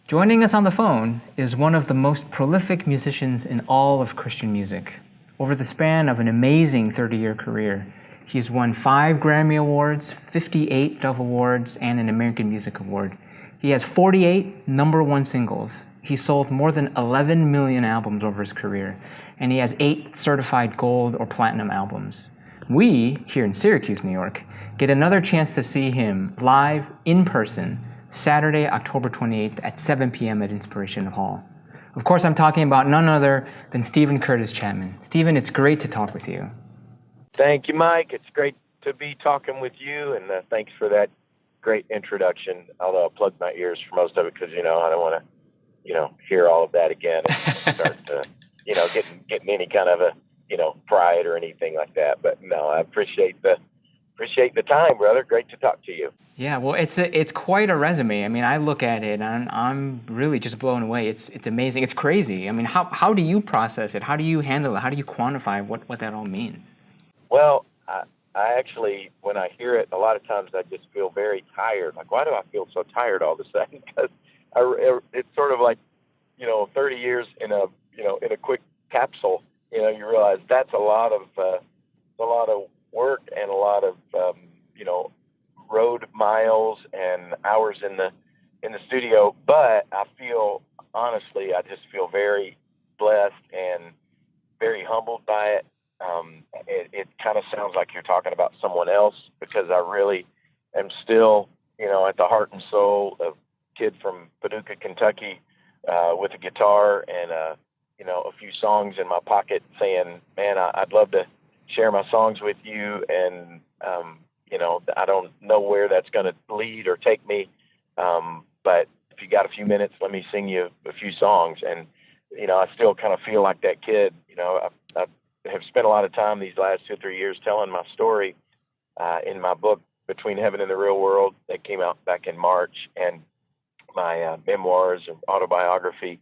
Joining us on the phone is one of the most prolific musicians in all of Christian music. Over the span of an amazing 30-year career, he's won 5 Grammy Awards, 58 Dove Awards, and an American Music Award. He has 48 #1 singles. He sold more than 11 million albums over his career, and he has 8 certified gold or platinum albums. We, here in Syracuse, New York, get another chance to see him live in person Saturday, October 28th at 7 p.m. at Inspiration Hall. Of course, I'm talking about none other than Stephen Curtis Chapman. Stephen, it's great to talk with you. Thank you, Mike. It's great to be talking with you, and thanks for that great introduction. Although I'll plug my ears for most of it because, I don't want to, hear all of that again and start, getting any kind of a, pride or anything like that. But no, I appreciate the time, brother. Great to talk to you. Yeah, well, it's quite a resume. I mean, I look at it and I'm really just blown away. It's amazing. It's crazy. I mean, how do you process it? How do you handle it? How do you quantify what that all means? Well, I actually, when I hear it, a lot of times I just feel very tired. Like, why do I feel so tired all of a sudden? Because it's sort of like, 30 years in a quick capsule. You realize that's a lot of work and a lot of road miles and hours in the studio. But I feel, honestly, I just feel very blessed and very humbled by it. It kind of sounds like you're talking about someone else because I really am still, at the heart and soul of a kid from Paducah, Kentucky, with a guitar and a few songs in my pocket saying, man, I'd love to share my songs with you. And, I don't know where that's going to lead or take me. But if you got a few minutes, let me sing you a few songs. And, I still kind of feel like that kid. I have spent a lot of time these last 2 or 3 years telling my story in my book, Between Heaven and the Real World, that came out back in March, and my memoirs and autobiography.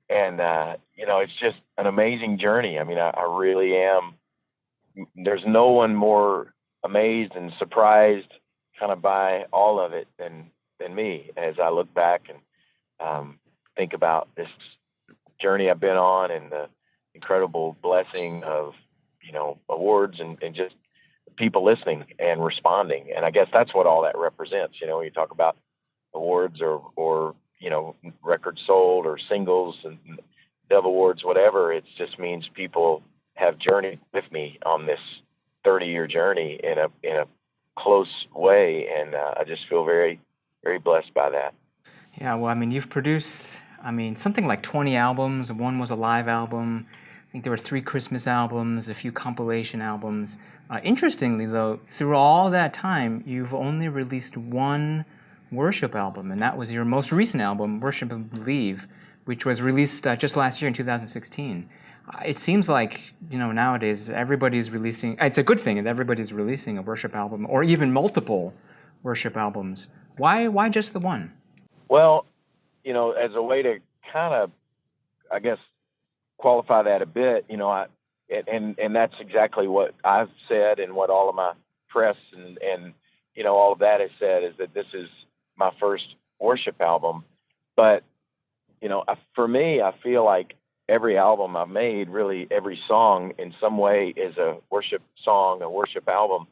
And, it's just an amazing journey. I mean, I really am. There's no one more amazed and surprised kind of by all of it than me as I look back and think about this journey I've been on and the incredible blessing of, awards and just people listening and responding. And I guess that's what all that represents. When you talk about awards or records sold or singles and Dove Awards, whatever, it just means people have journeyed with me on this 30-year journey in a close way, and I just feel very, very blessed by that. Yeah, well, I mean, you've produced, something like 20 albums. One was a live album. I think there were 3 Christmas albums, a few compilation albums. Interestingly, though, through all that time, you've only released 1 worship album, and that was your most recent album, Worship and Believe, which was released just last year in 2016. It seems like, nowadays everybody's releasing, it's a good thing that everybody's releasing a worship album or even multiple worship albums. Why just the 1? Well, as a way to kind of, I guess, qualify that a bit, and that's exactly what I've said and what all of my press and all of that has said is that this is my first worship album. But, for me, I feel like every album I've made, really every song in some way is a worship song, a worship album,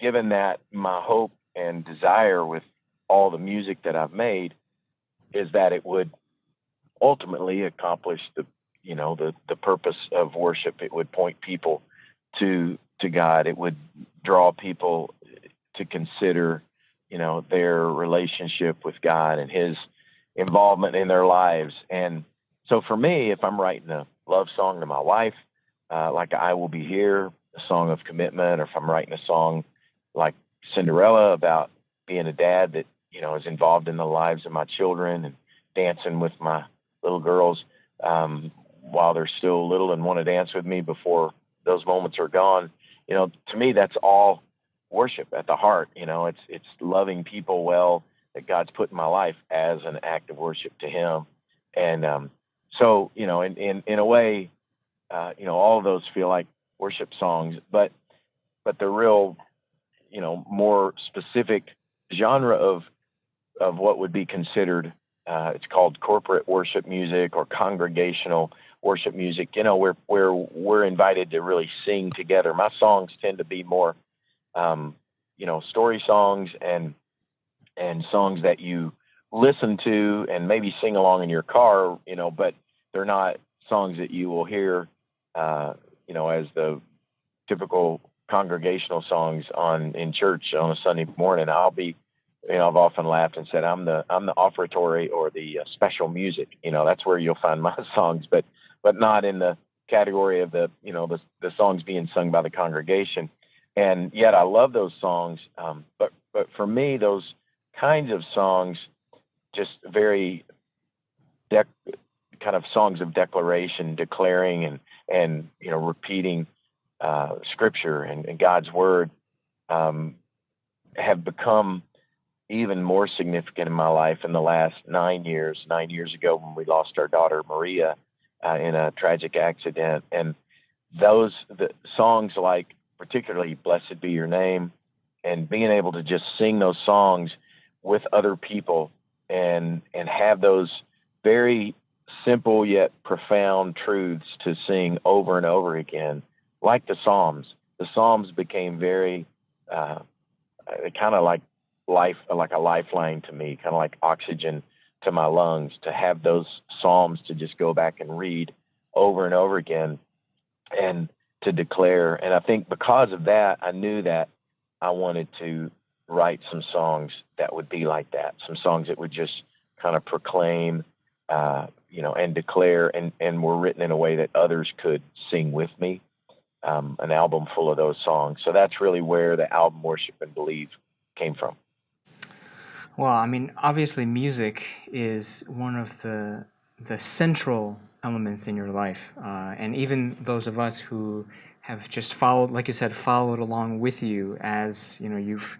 given that my hope and desire with all the music that I've made is that it would ultimately accomplish the purpose of worship. It would point people to God. It would draw people to consider, their relationship with God and his involvement in their lives. And so for me, if I'm writing a love song to my wife, like I Will Be Here, a song of commitment, or if I'm writing a song like Cinderella about being a dad that, is involved in the lives of my children and dancing with my little girls while they're still little and want to dance with me before those moments are gone. To me, that's all worship at the heart. It's loving people well that God's put in my life as an act of worship to him. And so, in a way, all of those feel like worship songs, but the real, more specific genre of what would be considered It's called corporate worship music or congregational worship music. Where we're invited to really sing together. My songs tend to be more, story songs and songs that you listen to and maybe sing along in your car. But they're not songs that you will hear, as the typical congregational songs in church on a Sunday morning. I've often laughed and said I'm the offertory or the special music. That's where you'll find my songs, but not in the category of the songs being sung by the congregation. And yet I love those songs. But for me, those kinds of songs, just very kind of songs of declaration, declaring and repeating scripture and God's word, have become even more significant in my life in the last 9 years. 9 years ago, when we lost our daughter Maria in a tragic accident, and the songs like particularly "Blessed Be Your Name," and being able to just sing those songs with other people and have those very simple yet profound truths to sing over and over again, like the Psalms. The Psalms became very kind of like a lifeline to me, kind of like oxygen to my lungs, to have those Psalms to just go back and read over and over again and to declare. And I think because of that, I knew that I wanted to write some songs that would be like that, some songs that would just kind of proclaim, and declare, and were written in a way that others could sing with me, an album full of those songs. So that's really where the album Worship and Believe came from. Well, I mean, obviously music is one of the central elements in your life. And even those of us who have just followed, like you said, followed along with you as, you've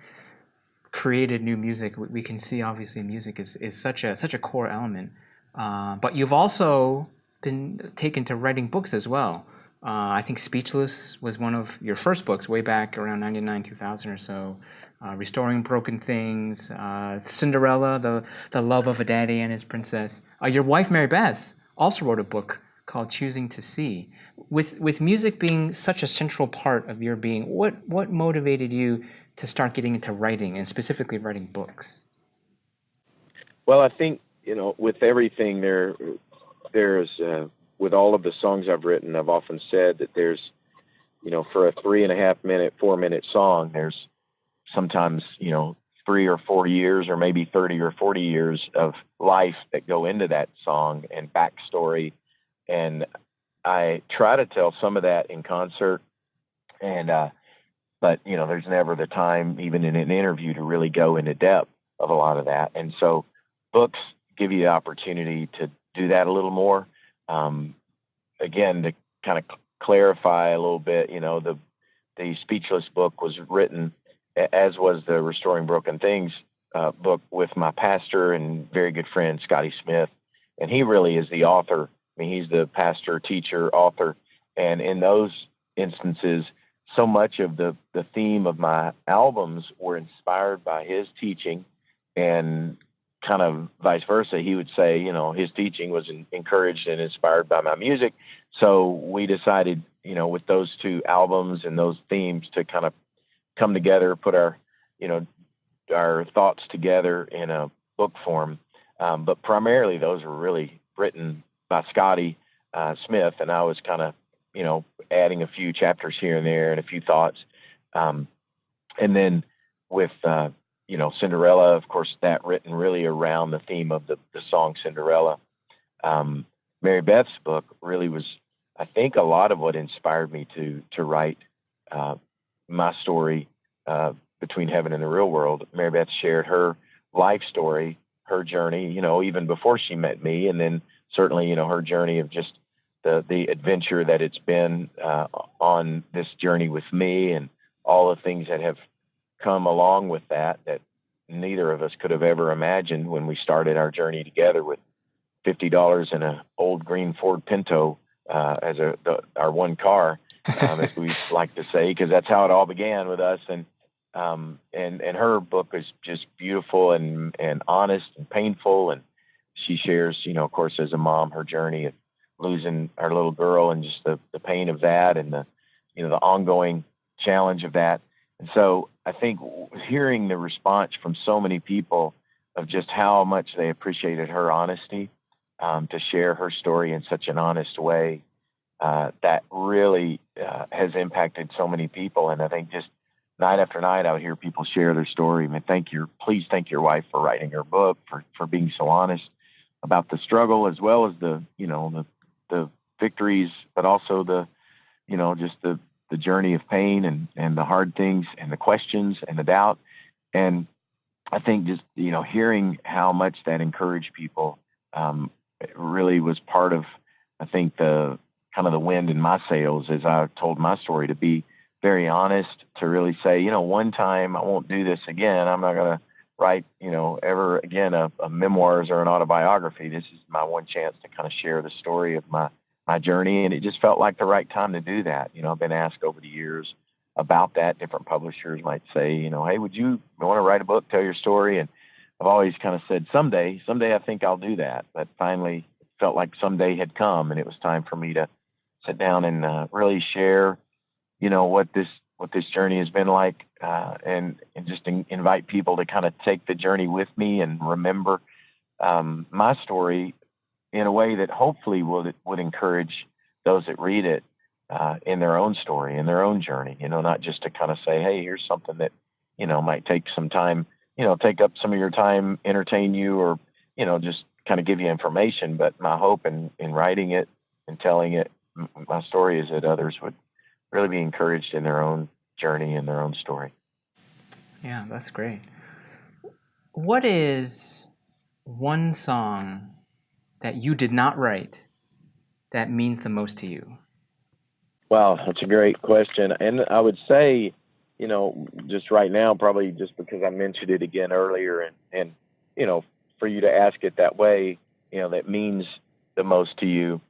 created new music, we can see obviously music is such a core element. But you've also been taken to writing books as well. I think Speechless was one of your first books way back around 99, 2000 or so. Restoring Broken Things, Cinderella, the Love of a Daddy and His Princess. Your wife, Mary Beth, also wrote a book called Choosing to See. With music being such a central part of your being, what motivated you to start getting into writing, and specifically writing books? Well, I think, with everything there's with all of the songs I've written, I've often said that there's, for a 3.5 minute, 4-minute song, there's sometimes, 3 or 4 years or maybe 30 or 40 years of life that go into that song and backstory. And I try to tell some of that in concert, but there's never the time, even in an interview, to really go into depth of a lot of that. And so books give you the opportunity to do that a little more. Again, to kind of clarify a little bit, the Speechless book was written, as was the Restoring Broken Things book, with my pastor and very good friend, Scotty Smith. And he really is the author. I mean, he's the pastor, teacher, author. And in those instances, so much of the theme of my albums were inspired by his teaching, and kind of vice versa. He would say, his teaching was encouraged and inspired by my music. So we decided, with those two albums and those themes, to kind of come together, put our thoughts together in a book form. But primarily those were really written by Scotty Smith, and I was kind of, adding a few chapters here and there and a few thoughts. And then with, Cinderella, of course, that written really around the theme of the song Cinderella. Mary Beth's book really was, I think, a lot of what inspired me to write my story between heaven and the real world. Mary Beth shared her life story, her journey, even before she met me, and then certainly, her journey of just the adventure that it's been on this journey with me, and all the things that have come along with that neither of us could have ever imagined when we started our journey together with $50 in an old green Ford Pinto as our one car, as we like to say, because that's how it all began with us. And her book is just beautiful and honest and painful, she shares, of course, as a mom, her journey of losing our little girl and just the pain of that and the ongoing challenge of that. And so I think hearing the response from so many people of just how much they appreciated her honesty, to share her story in such an honest way, that really has impacted so many people. And I think just night after night, I would hear people share their story. I mean, please thank your wife for writing her book, for being so honest about the struggle, as well as the victories, but also just the journey of pain and the hard things and the questions and the doubt. And I think just, hearing how much that encouraged people, it really was part of, I think, the kind of the wind in my sails as I told my story, to be very honest, to really say, one time I won't do this again. I'm not going to write, ever again a memoirs or an autobiography. This is my one chance to kind of share the story of my journey. And it just felt like the right time to do that. I've been asked over the years about that. Different publishers might say, hey, would you want to write a book, tell your story? And I've always kind of said, someday I think I'll do that. But finally it felt like someday had come, and it was time for me to sit down and really share, what this journey has been like, and just invite people to kind of take the journey with me and remember my story in a way that hopefully would encourage those that read it in their own story, in their own journey, not just to kind of say, hey, here's something that, might take some time, take up some of your time, entertain you, or, just kind of give you information. But my hope in writing it and telling it, my story, is that others would really be encouraged in their own journey and their own story. Yeah, that's great. What is one song that you did not write that means the most to you? Wow, that's a great question. And I would say, just right now, probably just because I mentioned it again earlier, and for you to ask it that way, that means the most to you.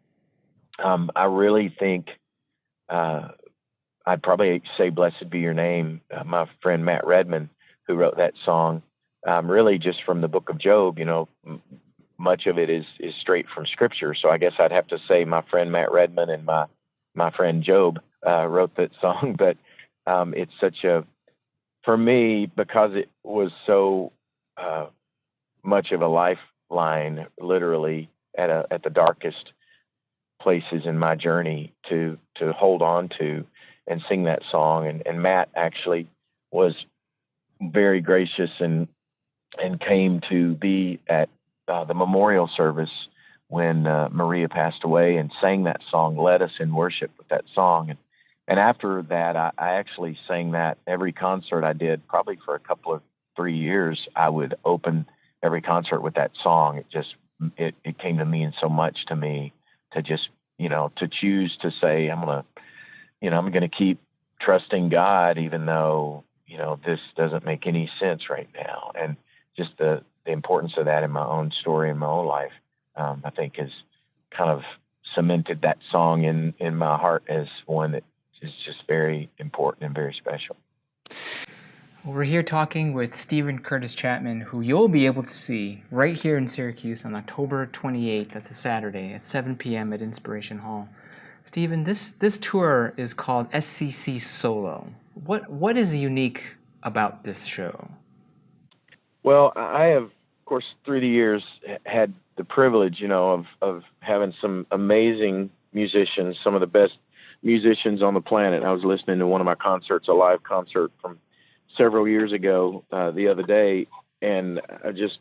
I really think I'd probably say "Blessed Be Your Name." My friend Matt Redman, who wrote that song, really just from the book of Job. Much of it is straight from Scripture. So I guess I'd have to say my friend Matt Redman and my friend Job wrote that song. But it's such for me, because it was so much of a lifeline, literally at the darkest places in my journey, to hold on to and sing that song. And Matt actually was very gracious and came to be at the memorial service when Maria passed away, and sang that song, led us in worship with that song. And after that, I actually sang that every concert I did, probably for a couple of 3 years. I would open every concert with that song. It came to mean so much to me, to just, to choose to say, I'm going to keep trusting God, even though, this doesn't make any sense right now. And just the importance of that in my own story, in my own life, I think has kind of cemented that song in my heart as one that is just very important and very special. Well, we're here talking with Stephen Curtis Chapman, who you'll be able to see right here in Syracuse on October 28th. That's a Saturday at 7 p.m. at Inspiration Hall. Stephen, this tour is called SCC SOLO. What is unique about this show? Well, I have, of course, through the years had the privilege, of having some amazing musicians, some of the best musicians on the planet. I was listening to one of my concerts, a live concert from several years ago, the other day, and I just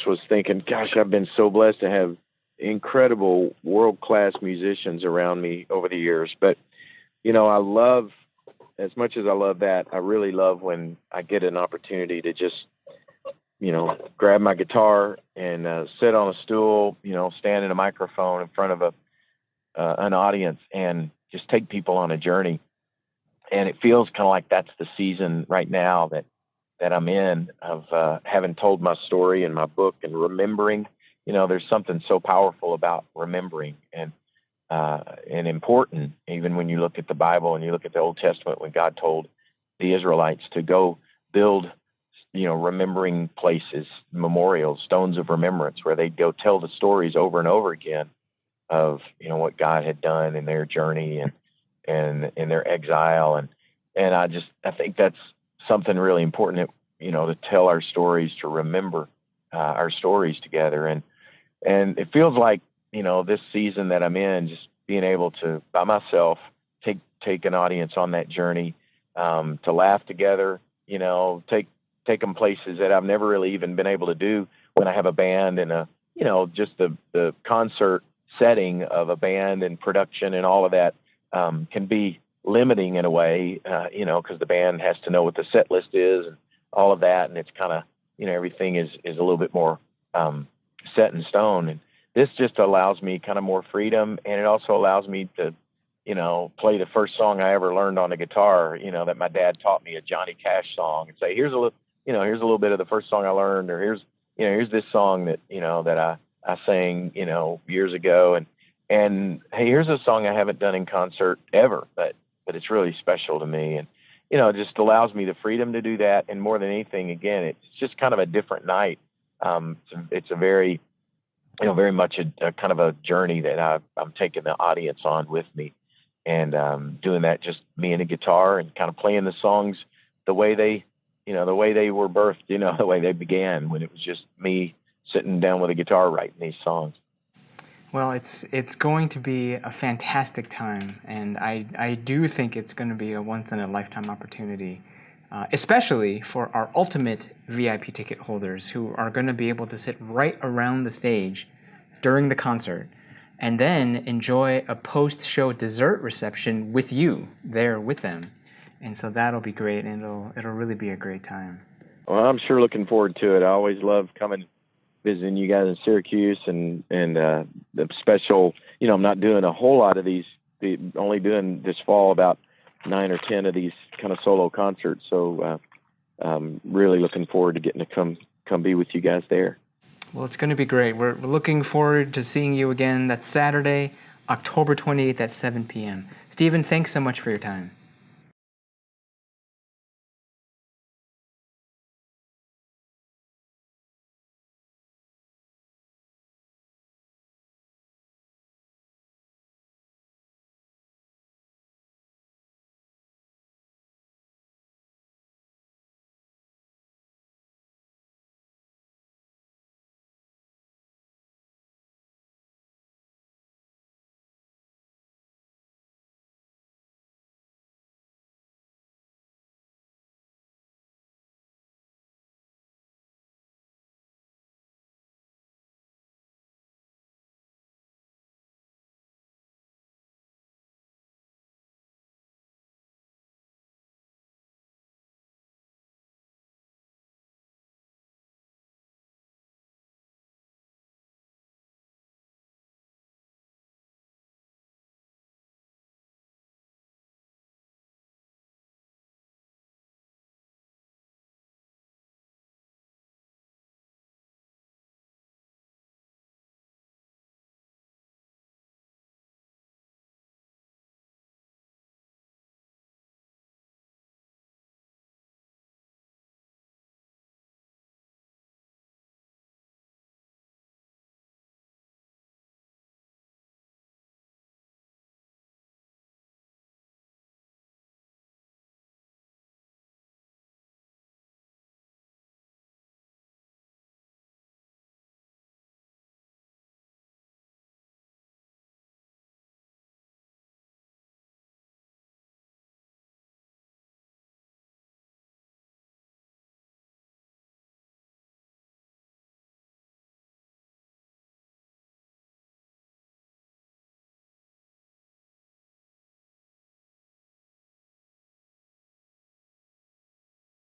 was thinking, gosh, I've been so blessed to have incredible world-class musicians around me over the years. But, I love, as much as I love that, I really love when I get an opportunity to just, grab my guitar and sit on a stool, stand in a microphone in front of an audience and just take people on a journey. And it feels kind of like that's the season right now that I'm in, of having told my story in my book and remembering. There's something so powerful about remembering and important, even when you look at the Bible and you look at the Old Testament, when God told the Israelites to go build, remembering places, memorials, stones of remembrance, where they'd go tell the stories over and over again of, what God had done in their journey and in their exile. And I think that's something really important, to tell our stories, to remember our stories together. And it feels like, this season that I'm in, just being able to, by myself, take an audience on that journey, to laugh together, take them places that I've never really even been able to do when I have a band and just the concert setting of a band and production and all of that can be limiting in a way, because the band has to know what the set list is and all of that. And it's kind of, everything is a little bit more set in stone. And this just allows me kind of more freedom. And it also allows me to, play the first song I ever learned on the guitar, that my dad taught me, a Johnny Cash song, and say, here's a little bit of the first song I learned, or here's this song that, that I sang, years ago. And hey, here's a song I haven't done in concert ever, but it's really special to me. And, it just allows me the freedom to do that. And more than anything, again, it's just kind of a different night. It's a very, very much a kind of a journey that I'm taking the audience on with me, and doing that, just me and a guitar, and kind of playing the songs the way they were birthed, the way they began, when it was just me sitting down with a guitar writing these songs. Well, it's going to be a fantastic time, and I do think it's going to be a once-in-a-lifetime opportunity, especially for our ultimate VIP ticket holders, who are going to be able to sit right around the stage during the concert and then enjoy a post-show dessert reception with you there with them. And so that'll be great, and it'll really be a great time. Well, I'm sure looking forward to it. I always love coming, visiting you guys in Syracuse, and the special, I'm not doing a whole lot of these, only doing this fall about 9 or 10 of these kind of solo concerts. So really looking forward to getting to come be with you guys there. Well, it's going to be great. We're looking forward to seeing you again. That's Saturday, October 28th at 7 p.m. Stephen, thanks so much for your time.